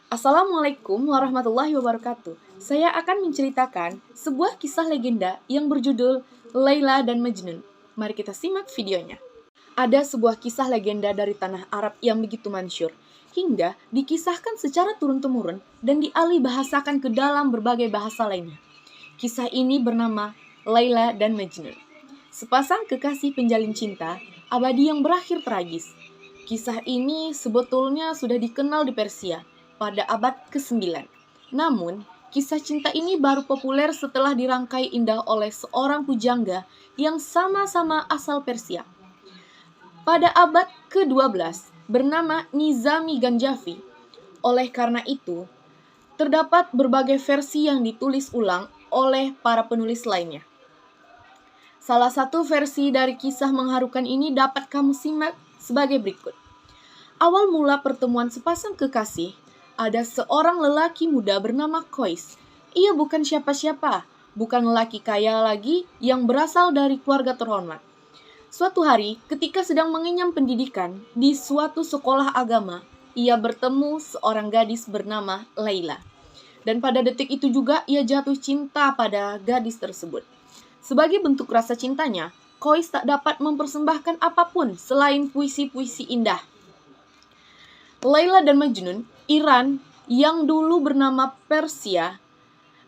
Assalamualaikum warahmatullahi wabarakatuh. Saya akan menceritakan sebuah kisah legenda yang berjudul Laila dan Majnun. Mari kita simak videonya. Ada sebuah kisah legenda dari tanah Arab yang begitu masyhur, hingga dikisahkan secara turun-temurun dan dialih bahasakan ke dalam berbagai bahasa lainnya. Kisah ini bernama Laila dan Majnun. Sepasang kekasih penjalin cinta abadi yang berakhir tragis. Kisah ini sebetulnya sudah dikenal di Persia pada abad ke-9. Namun, kisah cinta ini baru populer setelah dirangkai indah oleh seorang pujangga yang sama-sama asal Persia. Pada abad ke-12, bernama Nizami Ganjafi. Oleh karena itu, terdapat berbagai versi yang ditulis ulang oleh para penulis lainnya. Salah satu versi dari kisah mengharukan ini dapat kamu simak sebagai berikut. Awal mula pertemuan sepasang kekasih, ada seorang lelaki muda bernama Qais. Ia bukan siapa-siapa, bukan lelaki kaya lagi yang berasal dari keluarga terhormat. Suatu hari, ketika sedang mengenyam pendidikan di suatu sekolah agama, ia bertemu seorang gadis bernama Laila. Dan pada detik itu juga ia jatuh cinta pada gadis tersebut. Sebagai bentuk rasa cintanya, Qais tak dapat mempersembahkan apapun selain puisi-puisi indah. Laila dan Majnun, Iran yang dulu bernama Persia,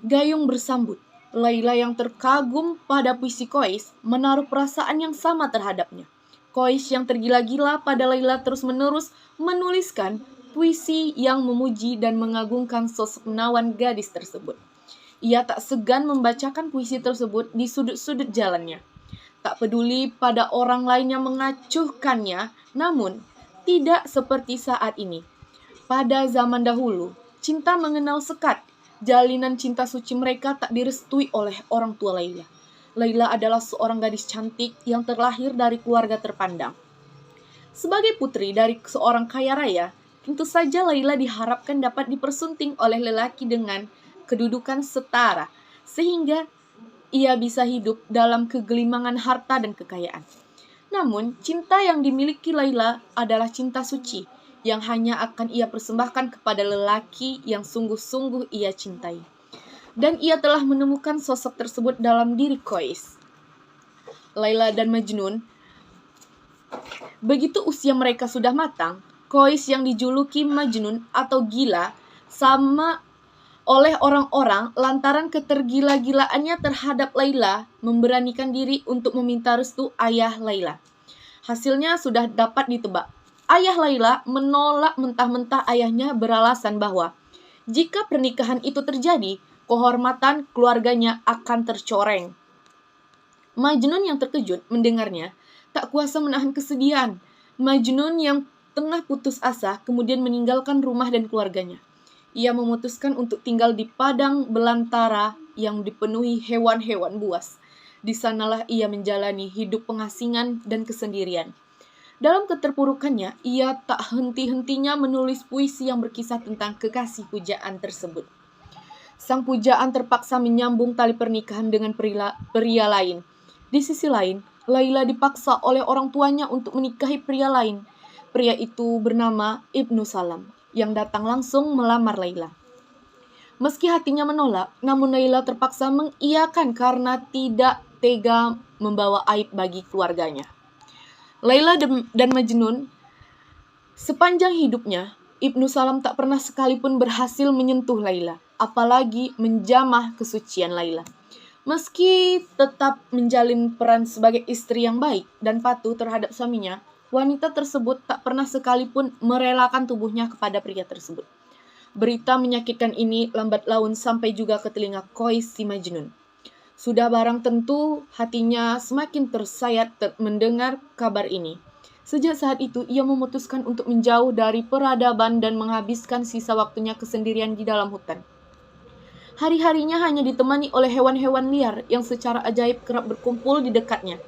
gayung bersambut. Laila yang terkagum pada puisi Qais menaruh perasaan yang sama terhadapnya. Qais yang tergila-gila pada Laila terus-menerus menuliskan puisi yang memuji dan mengagungkan sosok menawan gadis tersebut. Ia tak segan membacakan puisi tersebut di sudut-sudut jalannya. Tak peduli pada orang lain yang mengacuhkannya, namun tidak seperti saat ini. Pada zaman dahulu, cinta mengenal sekat. Jalinan cinta suci mereka tak direstui oleh orang tua Laila. Laila adalah seorang gadis cantik yang terlahir dari keluarga terpandang. Sebagai putri dari seorang kaya raya, tentu saja Laila diharapkan dapat dipersunting oleh lelaki dengan kedudukan setara, sehingga ia bisa hidup dalam kegelimangan harta dan kekayaan. Namun, cinta yang dimiliki Laila adalah cinta suci yang hanya akan ia persembahkan kepada lelaki yang sungguh-sungguh ia cintai. Dan ia telah menemukan sosok tersebut dalam diri Qais. Laila dan Majnun, begitu usia mereka sudah matang, Qais yang dijuluki Majnun atau gila sama oleh orang-orang lantaran ketergila-gilaannya terhadap Laila memberanikan diri untuk meminta restu ayah Laila. Hasilnya sudah dapat ditebak. Ayah Laila menolak mentah-mentah ayahnya beralasan bahwa jika pernikahan itu terjadi, kehormatan keluarganya akan tercoreng. Majnun yang terkejut mendengarnya tak kuasa menahan kesedihan. Majnun yang tengah putus asa kemudian meninggalkan rumah dan keluarganya. Ia memutuskan untuk tinggal di padang belantara yang dipenuhi hewan-hewan buas. Di sanalah ia menjalani hidup pengasingan dan kesendirian. Dalam keterpurukannya, ia tak henti-hentinya menulis puisi yang berkisah tentang kekasih pujaan tersebut. Sang pujaan terpaksa menyambung tali pernikahan dengan pria lain. Di sisi lain, Laila dipaksa oleh orang tuanya untuk menikahi pria lain. Pria itu bernama Ibnu Salam, yang datang langsung melamar Laila. Meski hatinya menolak, namun Laila terpaksa mengiyakan karena tidak tega membawa aib bagi keluarganya. Laila dan Majnun, sepanjang hidupnya, Ibnu Salam tak pernah sekalipun berhasil menyentuh Laila, apalagi menjamah kesucian Laila. Meski tetap menjalin peran sebagai istri yang baik dan patuh terhadap suaminya, wanita tersebut tak pernah sekalipun merelakan tubuhnya kepada pria tersebut. Berita menyakitkan ini lambat laun sampai juga ke telinga Qais si Majnun. Sudah barang tentu hatinya semakin tersayat mendengar kabar ini. Sejak saat itu ia memutuskan untuk menjauh dari peradaban dan menghabiskan sisa waktunya kesendirian di dalam hutan. Hari-harinya hanya ditemani oleh hewan-hewan liar yang secara ajaib kerap berkumpul di dekatnya.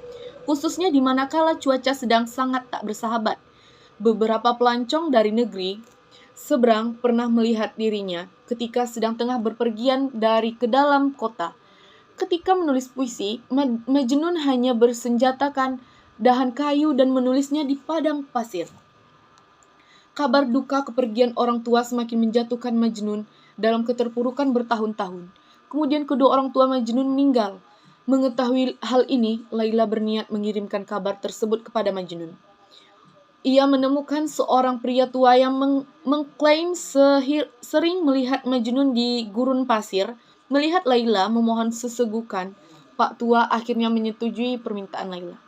Khususnya di manakala cuaca sedang sangat tak bersahabat. Beberapa pelancong dari negeri seberang pernah melihat dirinya ketika sedang tengah berpergian dari ke dalam kota. ketika menulis puisi, Majnun hanya bersenjatakan dahan kayu dan menulisnya di padang pasir. Kabar duka kepergian orang tua semakin menjatuhkan Majnun dalam keterpurukan bertahun-tahun. Kemudian kedua orang tua Majnun meninggal. Mengetahui hal ini, Laila berniat mengirimkan kabar tersebut kepada Majnun. Ia menemukan seorang pria tua yang mengklaim sering melihat Majnun di gurun pasir. Melihat Laila memohon sesegukan, Pak Tua akhirnya menyetujui permintaan Laila.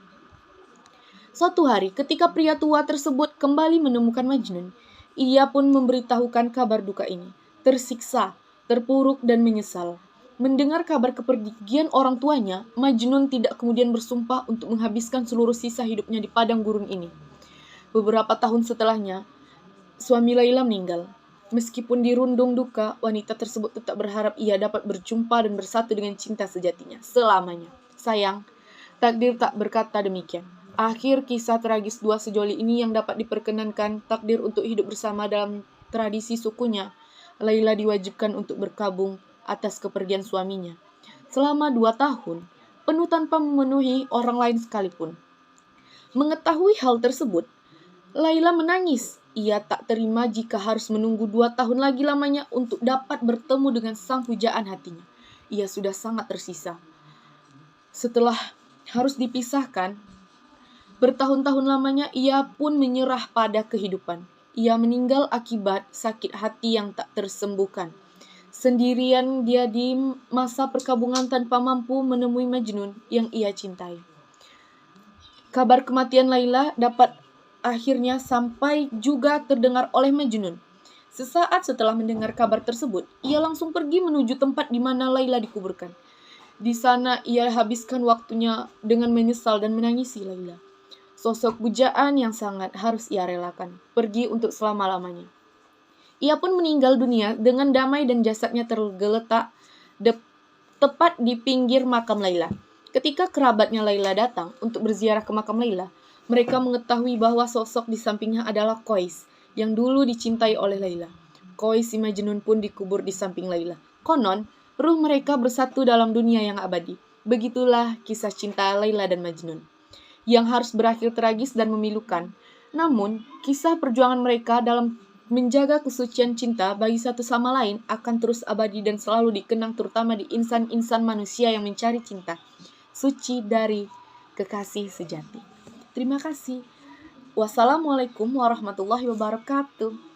Suatu hari, ketika pria tua tersebut kembali menemukan Majnun, ia pun memberitahukan kabar duka ini. Tersiksa, terpuruk, dan menyesal. Mendengar kabar kepergian orang tuanya, Majnun tidak kemudian bersumpah untuk menghabiskan seluruh sisa hidupnya di padang gurun ini. Beberapa tahun setelahnya, suami Laila meninggal. Meskipun dirundung duka, wanita tersebut tetap berharap ia dapat berjumpa dan bersatu dengan cinta sejatinya selamanya. Sayang, takdir tak berkata demikian. Akhir kisah tragis dua sejoli ini yang dapat diperkenankan takdir untuk hidup bersama dalam tradisi sukunya. Laila diwajibkan untuk berkabung atas kepergian suaminya. Selama 2 tahun, penuh tanpa memenuhi orang lain sekalipun. Mengetahui hal tersebut, Laila menangis. Ia tak terima jika harus menunggu 2 tahun lagi lamanya untuk dapat bertemu dengan sang pujaan hatinya. Ia sudah sangat tersisa. Setelah harus dipisahkan, bertahun-tahun lamanya ia pun menyerah pada kehidupan. Ia meninggal akibat sakit hati yang tak tersembuhkan. Sendirian dia di masa perkabungan tanpa mampu menemui Majnun yang ia cintai. Kabar kematian Laila dapat akhirnya sampai juga terdengar oleh Majnun. Sesaat setelah mendengar kabar tersebut, ia langsung pergi menuju tempat di mana Laila dikuburkan. Di sana ia habiskan waktunya dengan menyesal dan menangisi Laila. Sosok pujaan yang sangat harus ia relakan, pergi untuk selama-lamanya. Ia pun meninggal dunia dengan damai dan jasadnya tergeletak tepat di pinggir makam Laila. Ketika kerabatnya Laila datang untuk berziarah ke makam Laila, mereka mengetahui bahwa sosok di sampingnya adalah Qais yang dulu dicintai oleh Laila. Qais si Majnun pun dikubur di samping Laila. Konon, ruh mereka bersatu dalam dunia yang abadi. Begitulah kisah cinta Laila dan Majnun, yang harus berakhir tragis dan memilukan. Namun, kisah perjuangan mereka dalam menjaga kesucian cinta bagi satu sama lain akan terus abadi dan selalu dikenang terutama di insan-insan manusia yang mencari cinta suci dari kekasih sejati. Terima kasih. Wassalamualaikum warahmatullahi wabarakatuh.